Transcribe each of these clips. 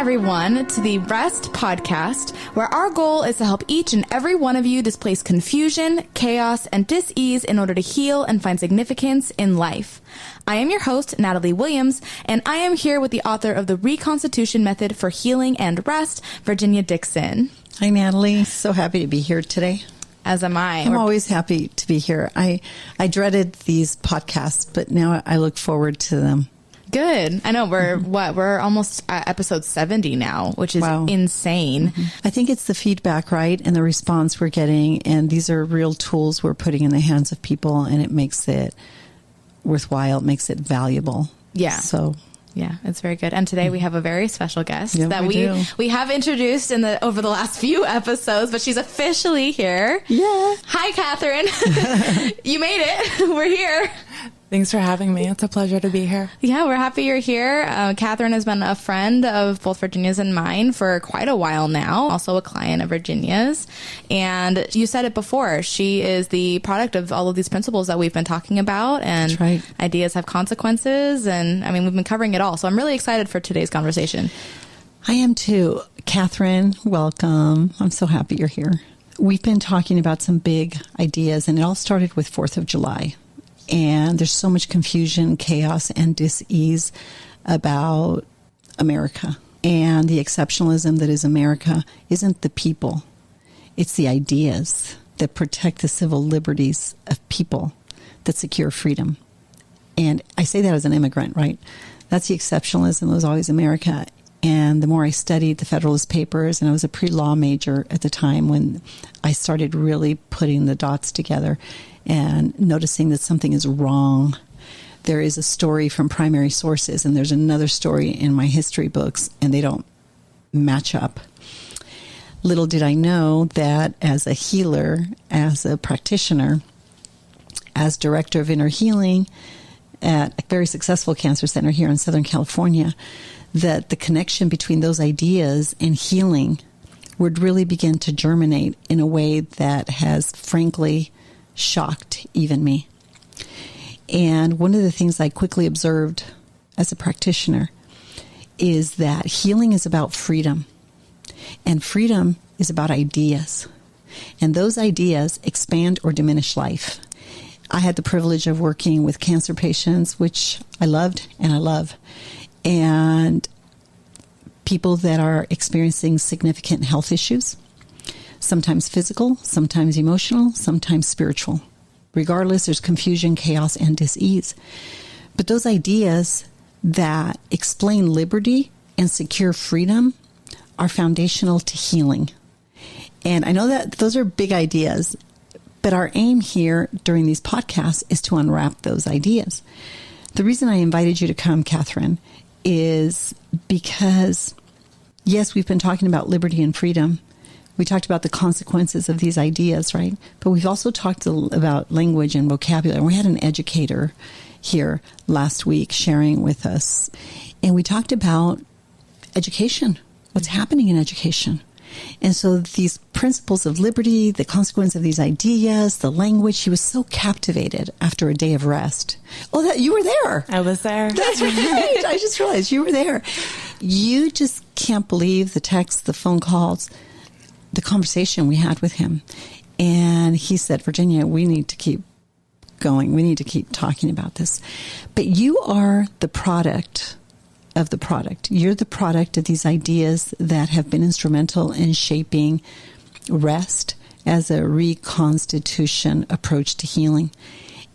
everyone, to the R.E.S.T podcast, where our goal is to help each and every one of you displace confusion, chaos, and dis-ease in order to heal and find significance in life. I am your host, Natalie Williams, and I am here with the author of The Reconstitution Method for Healing and Rest, Virginia Dixon. Hi, Natalie. So happy to be here today. As am I. I'm always happy to be here. I dreaded these podcasts, but now I look forward to them. Good. I know we're almost at episode 70 now, which is insane. I think it's the feedback, right? And the response we're getting. And these are real tools we're putting in the hands of people, and it makes it worthwhile. It makes it valuable. Yeah. So yeah, it's very good. And today we have a very special guest that we have introduced over the last few episodes, but she's officially here. Yeah. Hi, Katherine. You made it. We're here. Thanks for having me. It's a pleasure to be here. Yeah, we're happy you're here. Katherine has been a friend of both Virginia's and mine for quite a while now, also a client of Virginia's. And you said it before, she is the product of all of these principles that we've been talking about, and That's right. Ideas have consequences. And I mean, we've been covering it all. So I'm really excited for today's conversation. I am too. Katherine, welcome. I'm so happy you're here. We've been talking about some big ideas, and it all started with 4th of July. And there's so much confusion, chaos, and dis-ease about America. And the exceptionalism that is America isn't the people. It's the ideas that protect the civil liberties of people that secure freedom. And I say that as an immigrant, right? That's the exceptionalism that was always America. And the more I studied the Federalist Papers, and I was a pre-law major at the time when I started really putting the dots together and noticing that something is wrong. There is a story from primary sources, and there's another story in my history books, and they don't match up. Little did I know that as a healer, as a practitioner, as director of inner healing at a very successful cancer center here in Southern California, that the connection between those ideas and healing would really begin to germinate in a way that has, frankly, shocked even me. And one of the things I quickly observed as a practitioner is that healing is about freedom, and freedom is about ideas, and those ideas expand or diminish life. I had the privilege of working with cancer patients, which I loved and I love, and people that are experiencing significant health issues, sometimes physical, sometimes emotional, sometimes spiritual. Regardless, there's confusion, chaos, and dis-ease. But those ideas that explain liberty and secure freedom are foundational to healing. And I know that those are big ideas, but our aim here during these podcasts is to unwrap those ideas. The reason I invited you to come, Katherine, is because, yes, we've been talking about liberty and freedom. We talked about the consequences of these ideas, right? But we've also talked about language and vocabulary. We had an educator here last week sharing with us. And we talked about education, what's happening in education. And so these principles of liberty, the consequence of these ideas, the language, she was so captivated after a day of rest. Oh, you were there. I was there. That's right. I just realized you were there. You just can't believe the texts, the phone calls, the conversation we had with him. And he said, Virginia, we need to keep going. We need to keep talking about this. But you are the product of the product. You're the product of these ideas that have been instrumental in shaping R.E.S.T as a reconstitution approach to healing.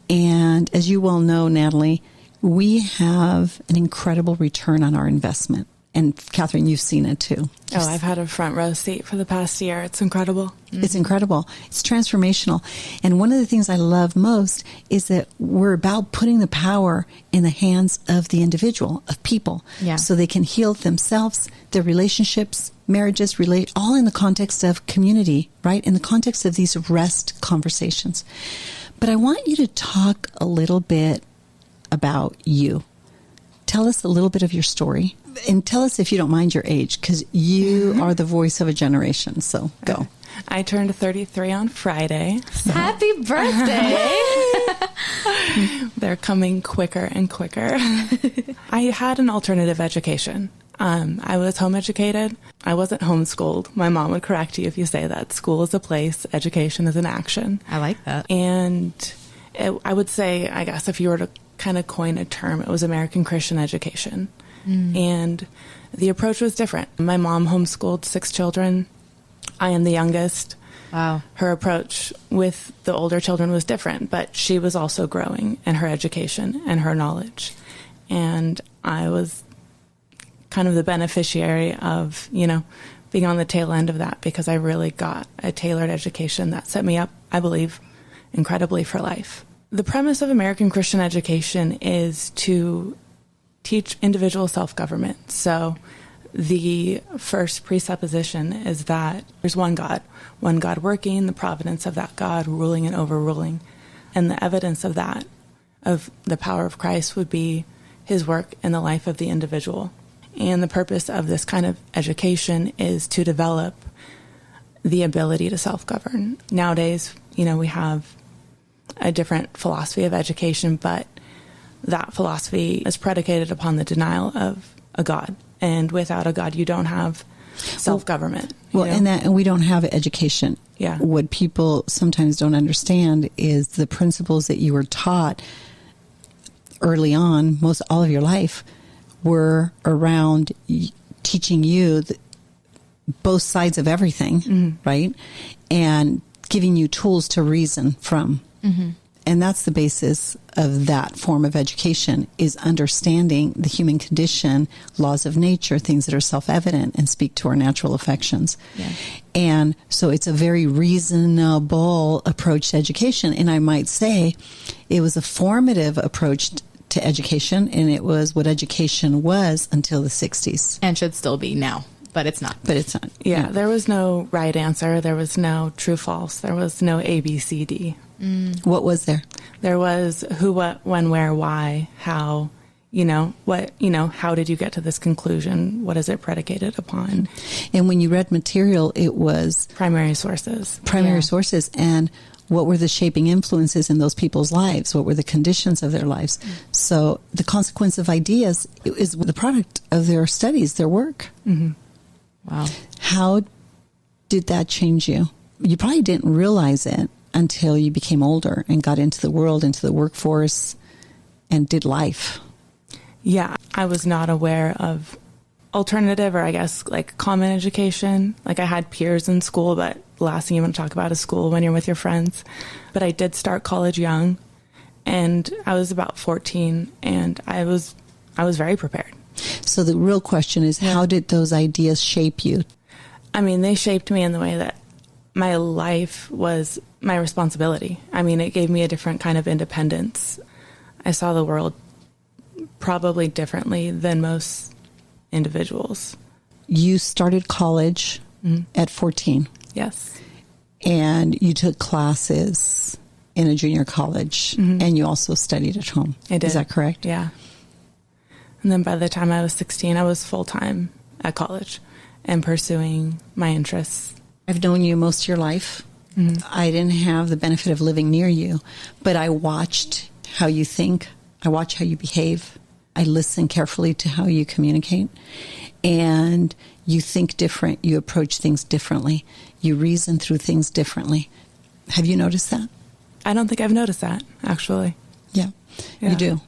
And as you well know, Natalie, we have an incredible return on our investment. And Katherine, you've seen it too. Oh, I've had a front row seat for the past year. It's incredible. Mm-hmm. It's incredible. It's transformational. And one of the things I love most is that we're about putting the power in the hands of the individual, of people, so they can heal themselves, their relationships, marriages, all in the context of community, right? In the context of these R.E.S.T conversations. But I want you to talk a little bit about you. Tell us a little bit of your story. And tell us, if you don't mind, your age, because you are the voice of a generation. So go. I turned 33 on Friday. So. Happy birthday. They're coming quicker and quicker. I had an alternative education. I was home educated. I wasn't homeschooled. My mom would correct you if you say that. School is a place, education is an action. I like that. And I would say, I guess, if you were to kind of coin a term, it was American Christian education. And the approach was different. My mom homeschooled 6 children. I am the youngest. Wow. Her approach with the older children was different, but she was also growing in her education and her knowledge. And I was kind of the beneficiary of, being on the tail end of that, because I really got a tailored education that set me up, I believe, incredibly for life. The premise of American Christian education is to teach individual self-government. So the first presupposition is that there's one God working, the providence of that God ruling and overruling. And the evidence of that, of the power of Christ, would be his work in the life of the individual. And the purpose of this kind of education is to develop the ability to self-govern. Nowadays, we have a different philosophy of education, but that philosophy is predicated upon the denial of a God. And without a God, you don't have self-government. And we don't have education. Yeah. What people sometimes don't understand is the principles that you were taught early on, all of your life, were around teaching you both sides of everything, right? And giving you tools to reason from. And that's the basis of that form of education, is understanding the human condition, laws of nature, things that are self-evident and speak to our natural affections. Yeah. And so it's a very reasonable approach to education. And I might say it was a formative approach to education, and it was what education was until the 60s. And should still be now, but it's not. But it's not. Yeah, there was no right answer. There was no true, false. There was no A, B, C, D. What was there? There was who, what, when, where, why, how, how did you get to this conclusion? What is it predicated upon? And when you read material, it was Primary sources. Sources. And what were the shaping influences in those people's lives? What were the conditions of their lives? So the consequence of ideas is the product of their studies, their work. Wow. How did that change you? You probably didn't realize it until you became older and got into the world, into the workforce, and did life. Yeah, I was not aware of alternative, or I guess like common education. Like I had peers in school, but the last thing you want to talk about is school when you're with your friends. But I did start college young, and I was about 14, and I was very prepared. So the real question is, how did those ideas shape you? I mean, they shaped me in the way that my life was my responsibility. I mean, it gave me a different kind of independence. I saw the world probably differently than most individuals. You started college at 14. Yes. And you took classes in a junior college, and you also studied at home. I did. Is that correct? Yeah. And then by the time I was 16, I was full-time at college and pursuing my interests. I've known you most of your life. I didn't have the benefit of living near you, but I watched how you think. I watch how you behave. I listen carefully to how you communicate. And you think different. You approach things differently. You reason through things differently. Have you noticed that? I don't think I've noticed that, actually. Yeah. You do.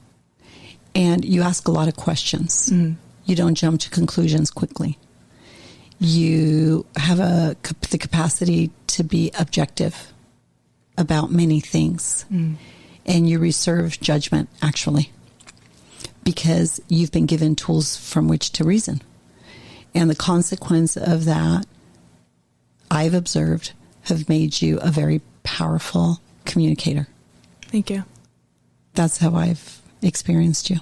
And you ask a lot of questions. You don't jump to conclusions quickly. You have the capacity to be objective about many things. And you reserve judgment, actually, because you've been given tools from which to reason. And the consequence of that, I've observed, have made you a very powerful communicator. Thank you. That's how I've experienced you.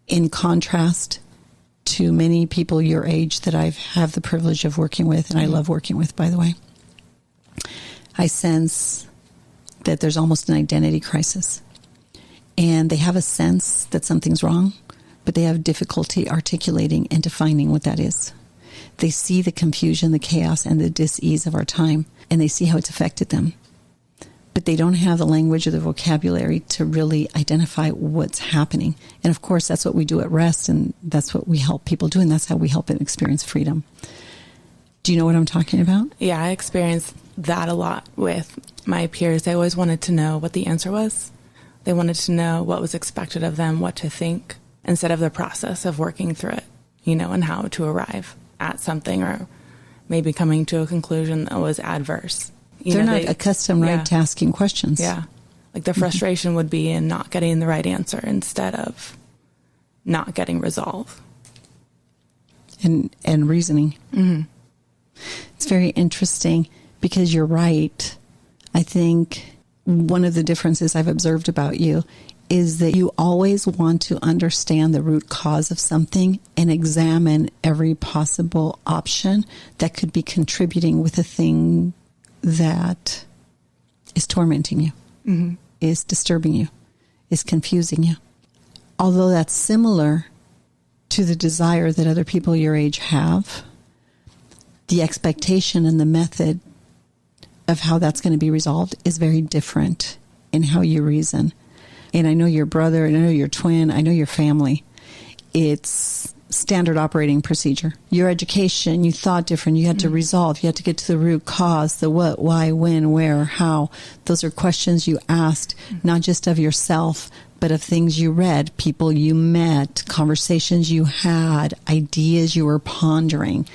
In contrast to many people your age that I have the privilege of working with, and I love working with, by the way, I sense that there's almost an identity crisis. And they have a sense that something's wrong, but they have difficulty articulating and defining what that is. They see the confusion, the chaos, and the dis-ease of our time, and they see how it's affected them. But they don't have the language or the vocabulary to really identify what's happening. And of course, that's what we do at R.E.S.T, and that's what we help people do, and that's how we help them experience freedom. Do you know what I'm talking about? Yeah, I experienced that a lot with my peers. They always wanted to know what the answer was. They wanted to know what was expected of them, what to think, instead of the process of working through it, and how to arrive at something or maybe coming to a conclusion that was adverse. They're not accustomed, right, to asking questions. Yeah. Like the frustration would be in not getting the right answer instead of not getting resolve. And reasoning. Mm-hmm. It's very interesting because you're right. I think one of the differences I've observed about you is that you always want to understand the root cause of something and examine every possible option that could be contributing with a thing that is tormenting you, mm-hmm. is disturbing you, is confusing you. Although that's similar to the desire that other people your age have, the expectation and the method of how that's going to be resolved is very different in how you reason. And I know your brother, and I know your twin, I know your family. It's standard operating procedure. Your education, you thought different. You had to resolve. You had to get to the root cause, the what, why, when, where, how. Those are questions you asked, not just of yourself, but of things you read, people you met, conversations you had, ideas you were pondering.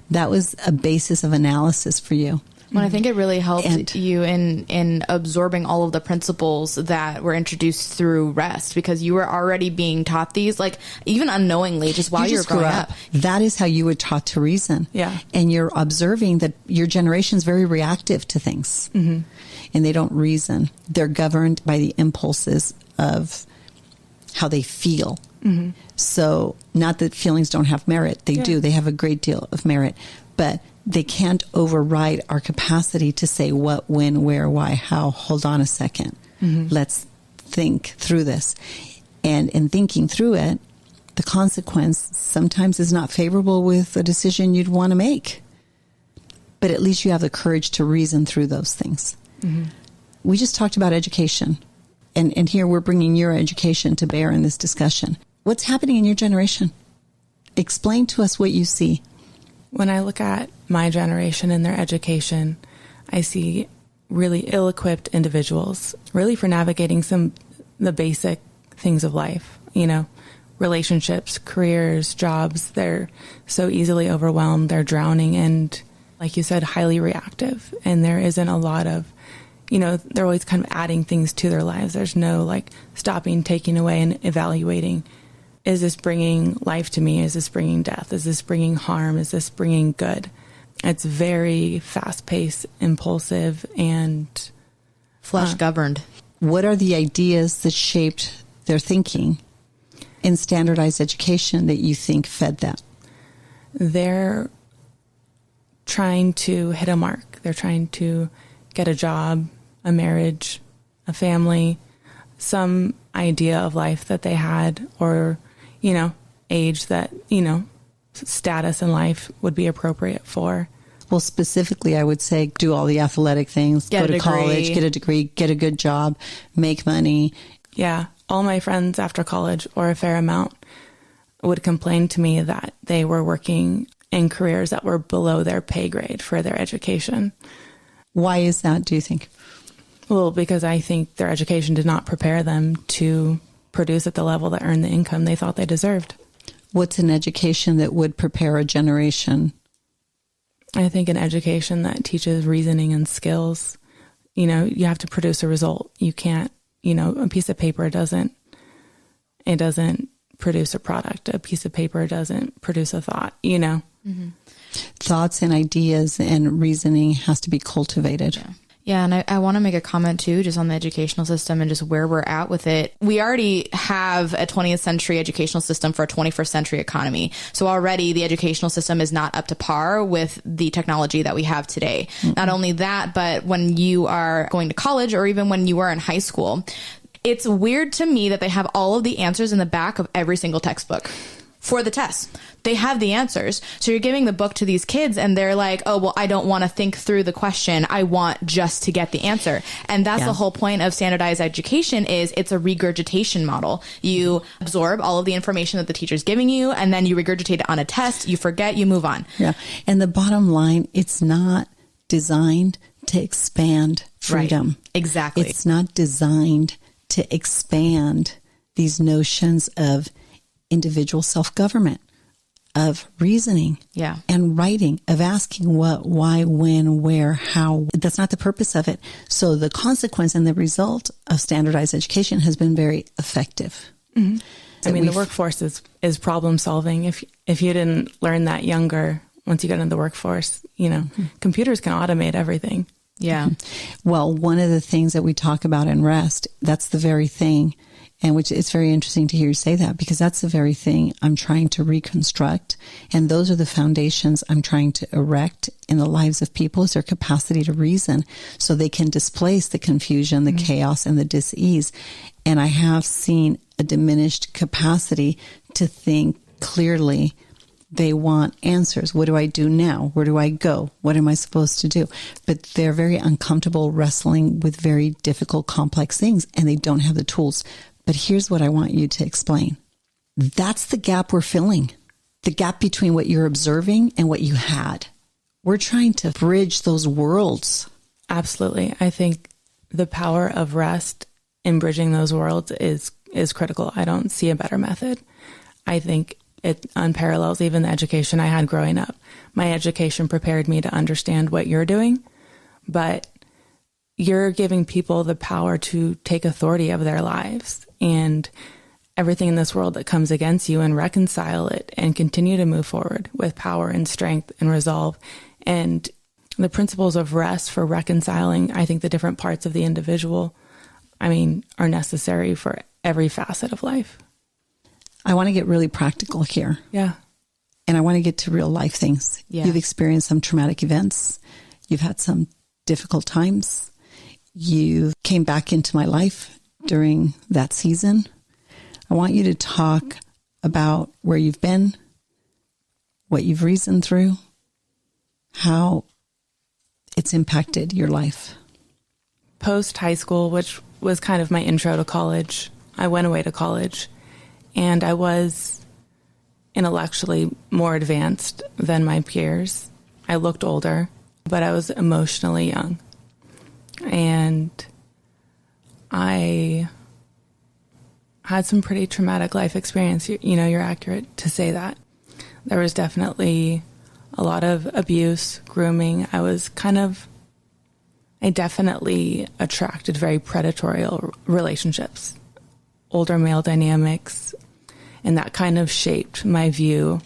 That was a basis of analysis for you. Well, I think it really helped you in absorbing all of the principles that were introduced through R.E.S.T, because you were already being taught these, like, even unknowingly, just while you were growing up. That is how you were taught to reason. Yeah. And you're observing that your generation is very reactive to things. Mm-hmm. And they don't reason. They're governed by the impulses of how they feel. Mm-hmm. So, not that feelings don't have merit. They do. They have a great deal of merit. But they can't override our capacity to say what, when, where, why, how. Hold on a second. Mm-hmm. Let's think through this. And in thinking through it, the consequence sometimes is not favorable with a decision you'd want to make. But at least you have the courage to reason through those things. Mm-hmm. We just talked about education. And here we're bringing your education to bear in this discussion. What's happening in your generation? Explain to us what you see. When I look at my generation and their education, I see really ill-equipped individuals, really for navigating the basic things of life, relationships, careers, jobs. They're so easily overwhelmed. They're drowning and, like you said, highly reactive. And there isn't a lot of, they're always kind of adding things to their lives. There's no stopping, taking away, and evaluating. Is this bringing life to me? Is this bringing death? Is this bringing harm? Is this bringing good? It's very fast-paced, impulsive, and flesh-governed. What are the ideas that shaped their thinking in standardized education that you think fed that? They're trying to hit a mark. They're trying to get a job, a marriage, a family, some idea of life that they had, or age that, status in life would be appropriate for. Well, specifically, I would say do all the athletic things, go to college, get a degree, get a good job, make money. Yeah. All my friends after college, or a fair amount, would complain to me that they were working in careers that were below their pay grade for their education. Why is that, do you think? Well, because I think their education did not prepare them to produce at the level that earned the income they thought they deserved. What's an education that would prepare a generation? I think an education that teaches reasoning and skills. You have to produce a result. You can't, a piece of paper doesn't produce a product. A piece of paper doesn't produce a thought, Mm-hmm. Thoughts and ideas and reasoning has to be cultivated. Yeah. Yeah, and I want to make a comment, too, just on the educational system and just where we're at with it. We already have a 20th century educational system for a 21st century economy. So already the educational system is not up to par with the technology that we have today. Mm-hmm. Not only that, but when you are going to college, or even when you are in high school, it's weird to me that they have all of the answers in the back of every single textbook. for the test. They have the answers. So you're giving the book to these kids and they're like, oh, well, I don't want to think through the question. I want just to get the answer. And that's the whole point of standardized education is it's a regurgitation model. You absorb all of the information that the teacher's giving you and then you regurgitate it on a test. You forget, you move on. Yeah. And the bottom line, it's not designed to expand freedom. Right. Exactly. It's not designed to expand these notions of individual self-government, of reasoning and writing, of asking what, why, when, where, how. That's not the purpose of it. So the consequence and the result of standardized education has been very effective. Mm-hmm. So the workforce is problem solving. If you didn't learn that younger, once you get into the workforce, computers can automate everything. Yeah. Well, one of the things that we talk about in R.E.S.T, that's the very thing, and which it's very interesting to hear you say that, because that's the very thing I'm trying to reconstruct. And those are the foundations I'm trying to erect in the lives of people, is their capacity to reason so they can displace the confusion, the chaos, and the dis-ease. And I have seen a diminished capacity to think clearly. They want answers. What do I do now? Where do I go? What am I supposed to do? But they're very uncomfortable wrestling with very difficult, complex things, and they don't have the tools. But here's what I want you to explain. That's the gap we're filling. The gap between what you're observing and what you had. We're trying to bridge those worlds. Absolutely. I think the power of R.E.S.T in bridging those worlds is critical. I don't see a better method. I think it unparallels even the education I had growing up. My education prepared me to understand what you're doing, but you're giving people the power to take authority of their lives and everything in this world that comes against you, and reconcile it and continue to move forward with power and strength and resolve. And the principles of R.E.S.T for reconciling, I think, the different parts of the individual, are necessary for every facet of life. I want to get really practical here. Yeah. And I want to get to real life things. Yeah. You've experienced some traumatic events. You've had some difficult times. You came back into my life during that season. I want you to talk about where you've been, what you've reasoned through, how it's impacted your life. Post high school, which was kind of my intro to college, I went away to college. And I was intellectually more advanced than my peers. I looked older, but I was emotionally young. And I had some pretty traumatic life experience. You're accurate to say that. There was definitely a lot of abuse, grooming. I definitely attracted very predatory relationships. Older male dynamics, and that kind of shaped my view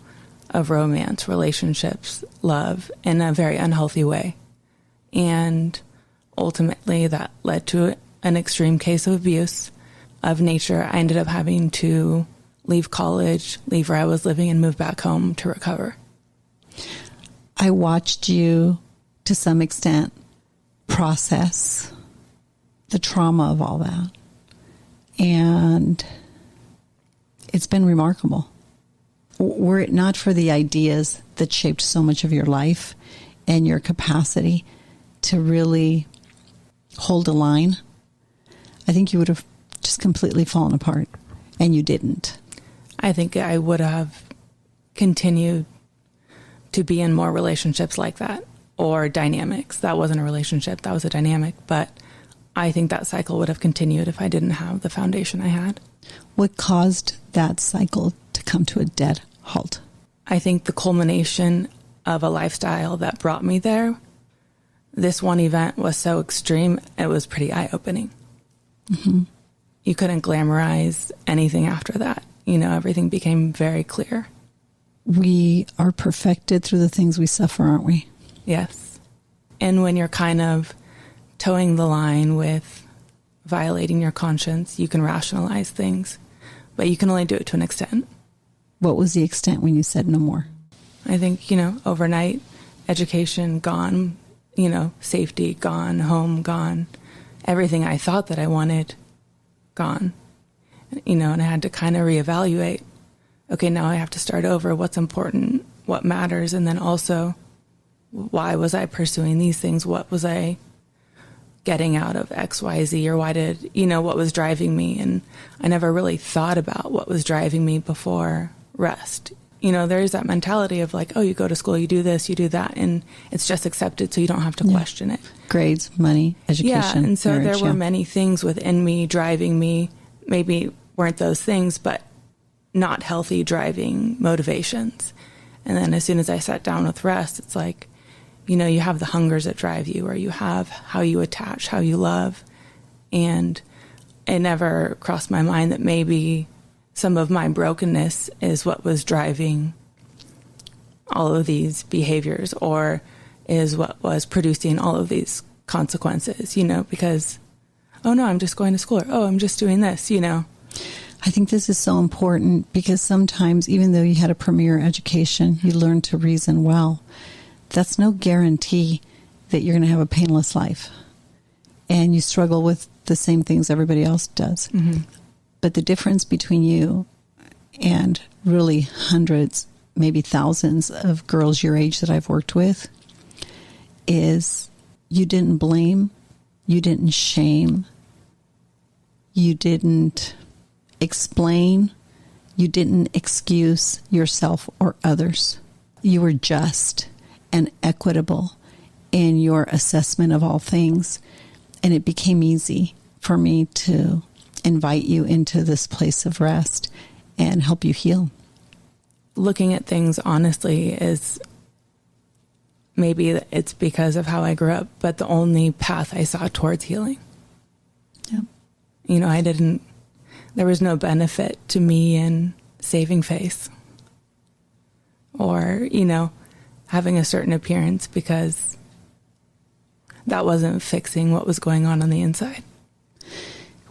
of romance, relationships, love in a very unhealthy way. And ultimately that led to an extreme case of abuse of nature. I ended up having to leave college, leave where I was living, and move back home to recover. I watched you, to some extent, process the trauma of all that. And it's been remarkable. Were it not for the ideas that shaped so much of your life and your capacity to really hold a line, I think you would have just completely fallen apart, and you didn't. I think I would have continued to be in more relationships like that, or dynamics. That wasn't a relationship, that was a dynamic, but I think that cycle would have continued if I didn't have the foundation I had. What caused that cycle to come to a dead halt? I think the culmination of a lifestyle that brought me there. This one event was so extreme, it was pretty eye-opening. Mm-hmm. You couldn't glamorize anything after that. Everything became very clear. We are perfected through the things we suffer, aren't we? Yes. And when you're kind of towing the line with violating your conscience, you can rationalize things, but you can only do it to an extent. What was the extent when you said no more? I think, overnight, education gone, safety gone, home gone, everything I thought that I wanted gone. And I had to kind of reevaluate, okay, now I have to start over. What's important? What matters? And then also, why was I pursuing these things? What was I getting out of X, Y, Z? Or why did, what was driving me? And I never really thought about what was driving me before R.E.S.T. There is that mentality of like, oh, you go to school, you do this, you do that, and it's just accepted, so you don't have to question it. Grades, money, education. Yeah, and so marriage, there were many things within me driving me, maybe weren't those things, but not healthy driving motivations. And then as soon as I sat down with R.E.S.T, it's like, you have the hungers that drive you, or you have how you attach, how you love. And it never crossed my mind that maybe some of my brokenness is what was driving all of these behaviors, or is what was producing all of these consequences, because, oh no, I'm just going to school, or oh, I'm just doing this, I think this is so important because sometimes, even though you had a premier education, you learned to reason well. That's no guarantee that you're going to have a painless life. And you struggle with the same things everybody else does. Mm-hmm. But the difference between you and really hundreds, maybe thousands of girls your age that I've worked with is you didn't blame, you didn't shame, you didn't explain, you didn't excuse yourself or others. You were just and equitable in your assessment of all things. And it became easy for me to invite you into this place of rest and help you heal. Looking at things honestly is maybe it's because of how I grew up, but the only path I saw towards healing. Yeah. There was no benefit to me in saving face or, having a certain appearance, because that wasn't fixing what was going on the inside.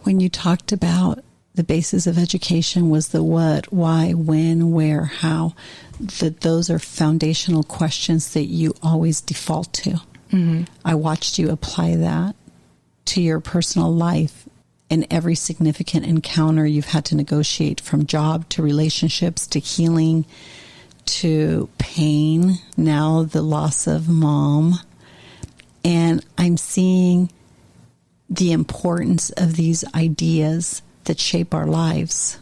When you talked about the basis of education was the what, why, when, where, how, that those are foundational questions that you always default to. Mm-hmm. I watched you apply that to your personal life in every significant encounter you've had to negotiate, from job to relationships to healing to pain, now the loss of mom. And I'm seeing the importance of these ideas that shape our lives,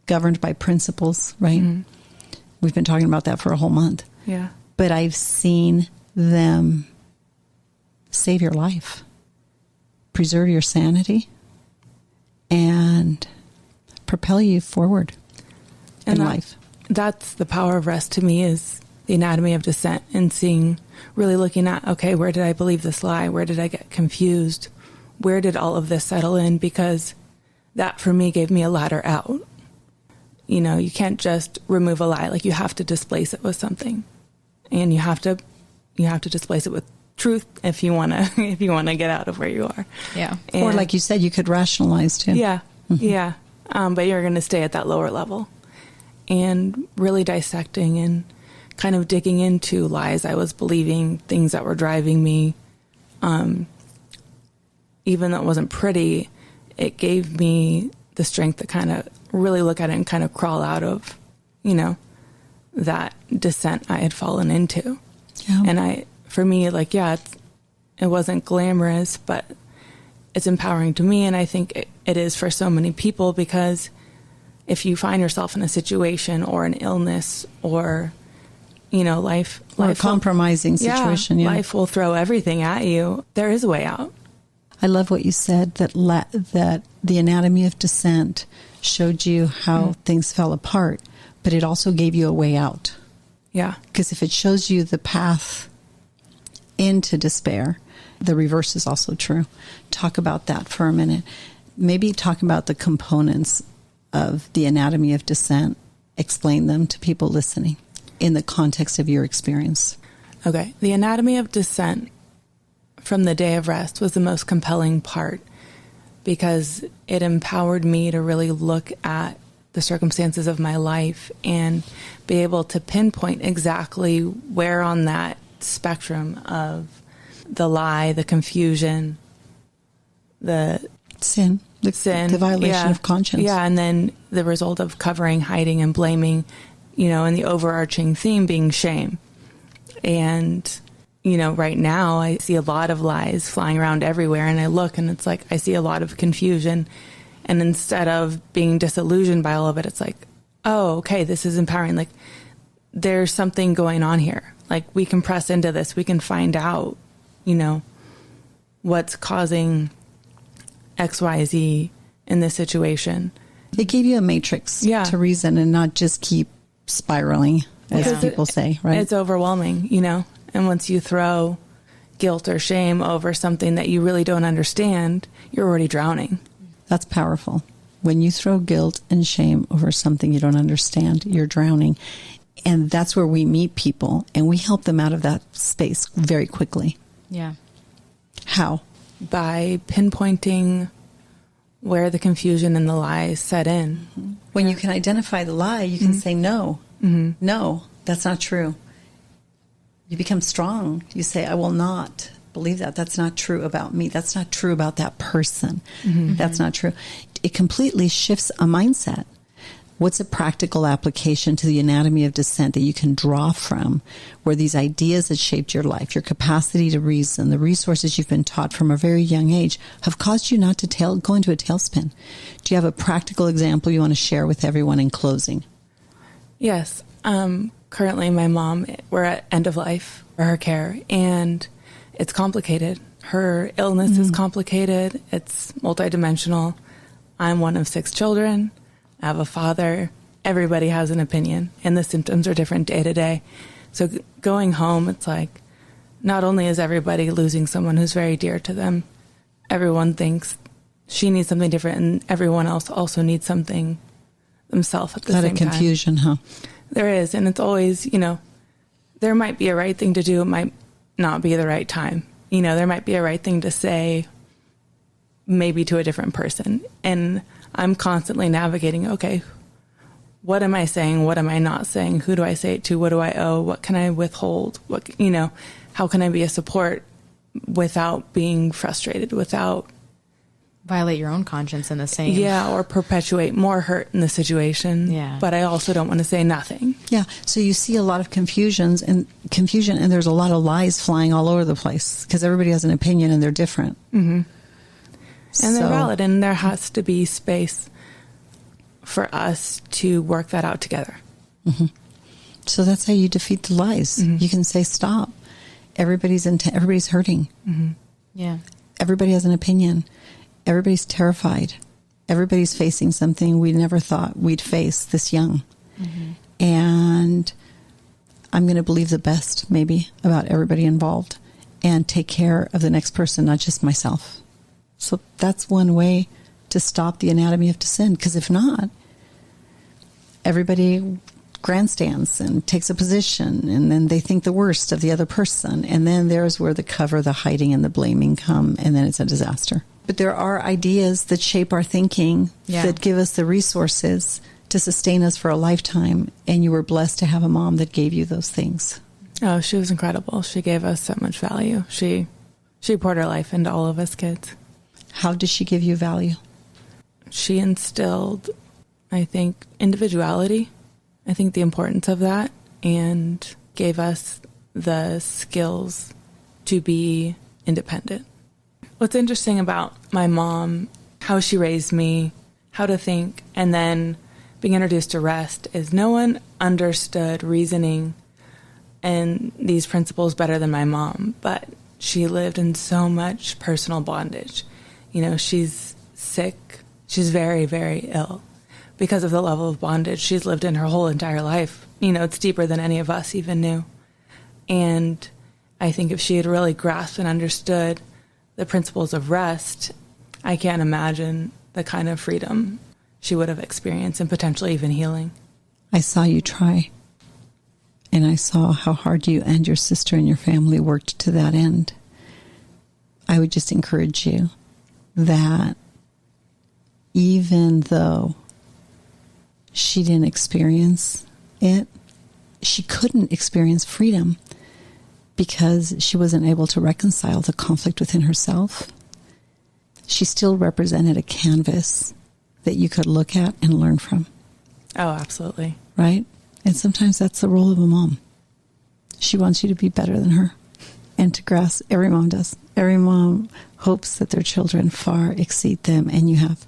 governed by principles, right? Mm-hmm. We've been talking about that for a whole month. Yeah. But I've seen them save your life, preserve your sanity, and propel you forward in life. That's the power of R.E.S.T to me, is the anatomy of dissent, and really looking at, okay, where did I believe this lie? Where did I get confused? Where did all of this settle in? Because that for me gave me a ladder out. You can't just remove a lie. Like, you have to displace it with something, and you have to displace it with truth if you want to get out of where you are. Yeah. Or like you said, you could rationalize too. Yeah. Mm-hmm. Yeah. But you're going to stay at that lower level, and really dissecting and kind of digging into lies I was believing, things that were driving me. Even though it wasn't pretty, it gave me the strength to kind of really look at it and kind of crawl out of, that descent I had fallen into. Yeah. And for me, it wasn't glamorous, but it's empowering to me. And I think it is for so many people, because if you find yourself in a situation or an illness or, life or a compromising situation, life will throw everything at you. There is a way out. I love what you said, that the anatomy of dissent showed you how things fell apart, but it also gave you a way out. Yeah. Because if it shows you the path into despair, the reverse is also true. Talk about that for a minute. Maybe talk about the components of the anatomy of dissent. Explain them to people listening in the context of your experience. Okay. The anatomy of dissent from the day of R.E.S.T was the most compelling part, because it empowered me to really look at the circumstances of my life and be able to pinpoint exactly where on that spectrum of the lie, the confusion, the Sin. The violation of conscience. Yeah, and then the result of covering, hiding, and blaming, and the overarching theme being shame. And, right now I see a lot of lies flying around everywhere, and I look and it's like I see a lot of confusion. And instead of being disillusioned by all of it, it's like, oh, okay, this is empowering. Like, there's something going on here. Like, we can press into this. We can find out, what's causing X, Y, Z in this situation. It gave you a matrix to reason and not just keep spiraling, as people say, right? It's overwhelming, and once you throw guilt or shame over something that you really don't understand, you're already drowning. That's powerful. When you throw guilt and shame over something you don't understand, you're drowning. And that's where we meet people, and we help them out of that space very quickly. Yeah. How? By pinpointing where the confusion and the lies set in. Mm-hmm. When you can identify the lie, you can say, no, no, that's not true. You become strong. You say, I will not believe that. That's not true about me. That's not true about that person. That's not true. It completely shifts a mindset. What's a practical application to the anatomy of dissent that you can draw from, where these ideas that shaped your life, your capacity to reason, the resources you've been taught from a very young age have caused you not to go into a tailspin? Do you have a practical example you want to share with everyone in closing? Yes. Currently, my mom, we're at end of life for her care, and it's complicated. Her illness is complicated. It's multidimensional. I'm one of 6 children. I have a father. Everybody has an opinion, and the symptoms are different day to day. So going home, it's like, not only is everybody losing someone who's very dear to them, everyone thinks she needs something different, and everyone else also needs something themselves at the same time. Is that a confusion, huh? There is, and it's always, there might be a right thing to do. It might not be the right time. There might be a right thing to say maybe to a different person. And I'm constantly navigating, okay, what am I saying? What am I not saying? Who do I say it to? What do I owe? What can I withhold? How can I be a support without being frustrated, without violate your own conscience in the same. Yeah, or perpetuate more hurt in the situation. Yeah. But I also don't want to say nothing. Yeah. So you see a lot of confusion, and there's a lot of lies flying all over the place because everybody has an opinion and they're different. And they're valid, and there has to be space for us to work that out together. So that's how you defeat the lies. You can say, stop. Everybody's hurting. Yeah. Everybody has an opinion. Everybody's terrified. Everybody's facing something we never thought we'd face this young. And I'm going to believe the best, maybe, about everybody involved and take care of the next person, not just myself. So that's one way to stop the anatomy of dissent, because if not, everybody grandstands and takes a position, and then they think the worst of the other person, and then there's where the cover, the hiding, and the blaming come, and then it's a disaster. But there are ideas that shape our thinking that give us the resources to sustain us for a lifetime, and you were blessed to have a mom that gave you those things. Oh, she was incredible. She gave us so much value. She poured her life into all of us kids. How did she give you value? She instilled, I think, individuality. I think the importance of that, and gave us the skills to be independent. What's interesting about my mom, how she raised me, how to think, and then being introduced to R.E.S.T. is no one understood reasoning and these principles better than my mom, but she lived in so much personal bondage. She's sick. She's very, very ill because of the level of bondage she's lived in her whole entire life. It's deeper than any of us even knew. And I think if she had really grasped and understood the principles of R.E.S.T., I can't imagine the kind of freedom she would have experienced and potentially even healing. I saw you try, and I saw how hard you and your sister and your family worked to that end. I would just encourage you that even though she didn't experience it, she couldn't experience freedom because she wasn't able to reconcile the conflict within herself. she still represented a canvas that you could look at and learn from. Oh, absolutely. Right? And sometimes that's the role of a mom. She wants you to be better than her and to grasp. Every mom does. Every mom hopes that their children far exceed them, and you have.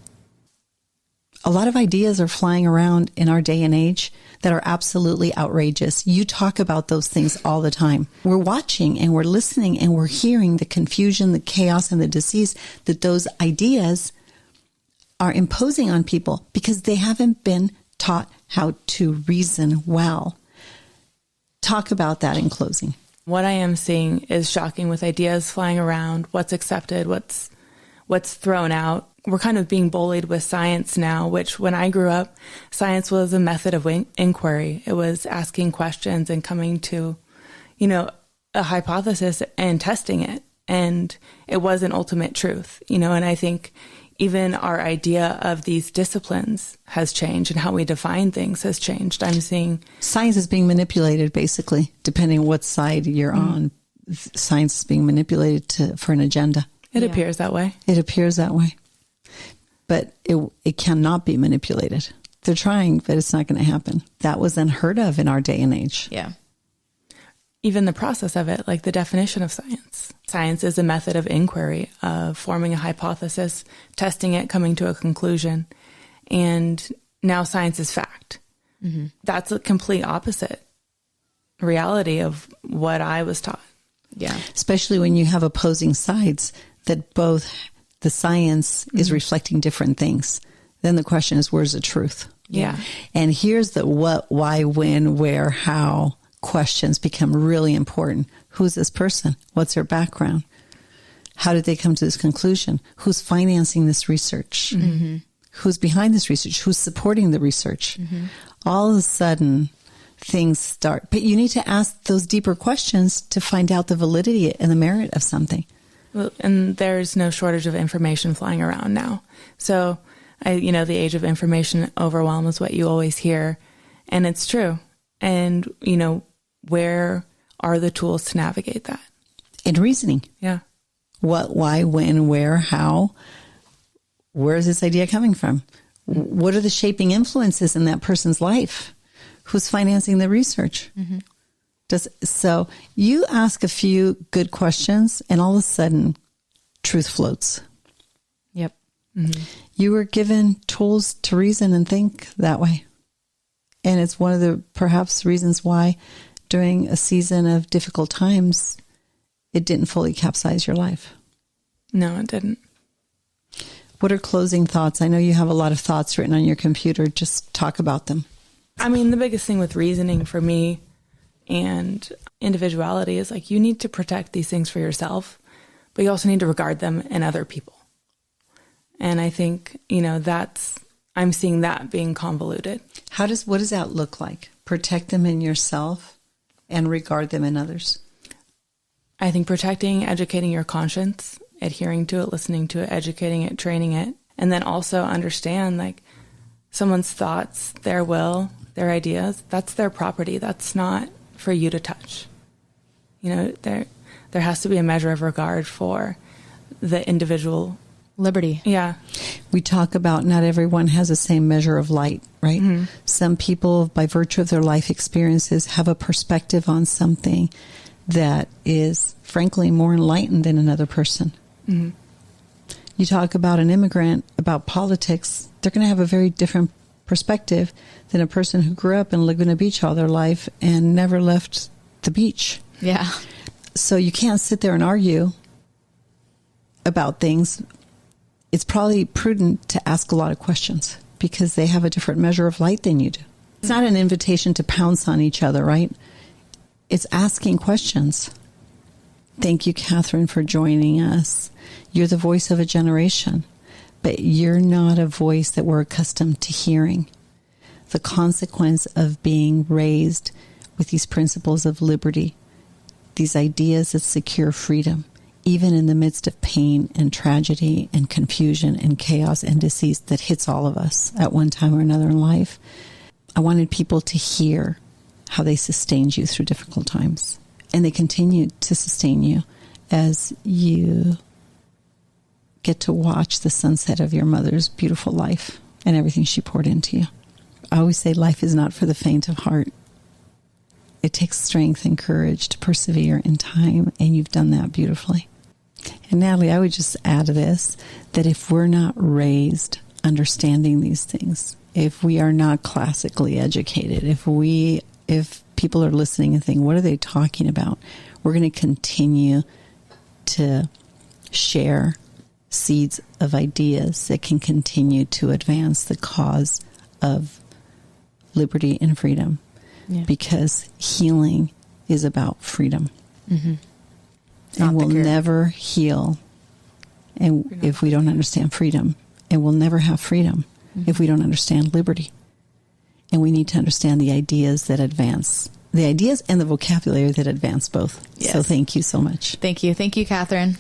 A lot of ideas are flying around in our day and age that are absolutely outrageous. You talk about those things all the time. We're watching and we're listening and we're hearing the confusion, the chaos, and the disease that those ideas are imposing on people because they haven't been taught how to reason well. Talk about that in closing. What I am seeing is shocking, with ideas flying around, what's accepted, what's thrown out. We're kind of being bullied with science now, which when I grew up, science was a method of inquiry. It was asking questions and coming to, a hypothesis and testing it. And it was an ultimate truth, and I think even our idea of these disciplines has changed, and how we define things has changed. I'm seeing science is being manipulated, basically, depending on what side you're on. Science is being manipulated for an agenda. It appears that way. It appears that way. But it cannot be manipulated. They're trying, but it's not going to happen. That was unheard of in our day and age. Yeah. Even the process of it, like the definition of science. Science is a method of inquiry, of forming a hypothesis, testing it, coming to a conclusion. And now science is fact. Mm-hmm. That's a complete opposite reality of what I was taught. Yeah. Especially when you have opposing sides that both the science is reflecting different things. Then the question is, where's the truth? Yeah. And here's the what, why, when, where, how questions become really important. Who's this person? What's their background? How did they come to this conclusion? Who's financing this research? Mm-hmm. Who's behind this research? Who's supporting the research? Mm-hmm. All of a sudden, things start. But you need to ask those deeper questions to find out the validity and the merit of something. Well, and there's no shortage of information flying around now. So, the age of information overwhelm is what you always hear. And it's true. And, where are the tools to navigate that? And reasoning. Yeah. What, why, when, where, how? Where is this idea coming from? What are the shaping influences in that person's life? Who's financing the research? Mm-hmm. So you ask a few good questions and all of a sudden truth floats. Yep. Mm-hmm. You were given tools to reason and think that way. And it's one of the perhaps reasons why during a season of difficult times, it didn't fully capsize your life. No, it didn't. What are closing thoughts? I know you have a lot of thoughts written on your computer. Just talk about them. I mean, the biggest thing with reasoning for me and individuality is you need to protect these things for yourself, but you also need to regard them in other people. And I think, I'm seeing that being convoluted. What does that look like? Protect them in yourself and regard them in others. I think protecting, educating your conscience, adhering to it, listening to it, educating it, training it, and then also understand someone's thoughts, their will, their ideas, that's their property. That's not for you to touch. There has to be a measure of regard for the individual. Liberty. Yeah. We talk about not everyone has the same measure of light, right? Mm-hmm. Some people, by virtue of their life experiences, have a perspective on something that is, frankly, more enlightened than another person. Mm-hmm. You talk about an immigrant, about politics, they're going to have a very different perspective than a person who grew up in Laguna Beach all their life and never left the beach. Yeah. So you can't sit there and argue about things. It's probably prudent to ask a lot of questions because they have a different measure of light than you do. It's not an invitation to pounce on each other, right? It's asking questions. Thank you, Katherine, for joining us. You're the voice of a generation, but you're not a voice that we're accustomed to hearing. The consequence of being raised with these principles of liberty, these ideas that secure freedom, even in the midst of pain and tragedy and confusion and chaos and disease that hits all of us at one time or another in life. I wanted people to hear how they sustained you through difficult times. And they continue to sustain you as you get to watch the sunset of your mother's beautiful life and everything she poured into you. I always say life is not for the faint of heart. It takes strength and courage to persevere in time, and you've done that beautifully. And Natalie, I would just add to this that if we're not raised understanding these things, if we are not classically educated, if people are listening and thinking, what are they talking about? We're going to continue to share seeds of ideas that can continue to advance the cause of liberty and freedom. Yeah. Because healing is about freedom. Mm-hmm. And we'll never heal if we don't understand freedom. And we'll never have freedom if we don't understand liberty. And we need to understand the ideas that advance, the ideas and the vocabulary that advance both. Yes. So thank you so much. Thank you. Thank you, Katherine.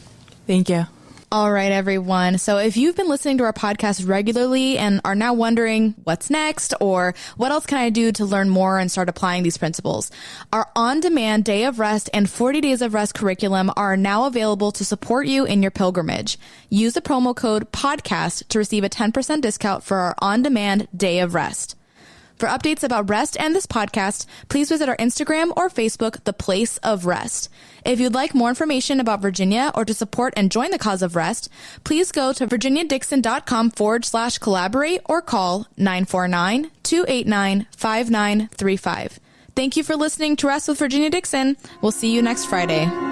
Thank you. All right, everyone. So if you've been listening to our podcast regularly and are now wondering what's next or what else can I do to learn more and start applying these principles, our on-demand Day of Rest and 40 Days of Rest curriculum are now available to support you in your pilgrimage. Use the promo code PODCAST to receive a 10% discount for our on-demand Day of Rest. For updates about rest and this podcast, please visit our Instagram or Facebook, The Place of Rest. If you'd like more information about Virginia or to support and join the cause of rest, please go to virginiadixon.com/collaborate or call 949-289-5935. Thank you for listening to Rest with Virginia Dixon. We'll see you next Friday.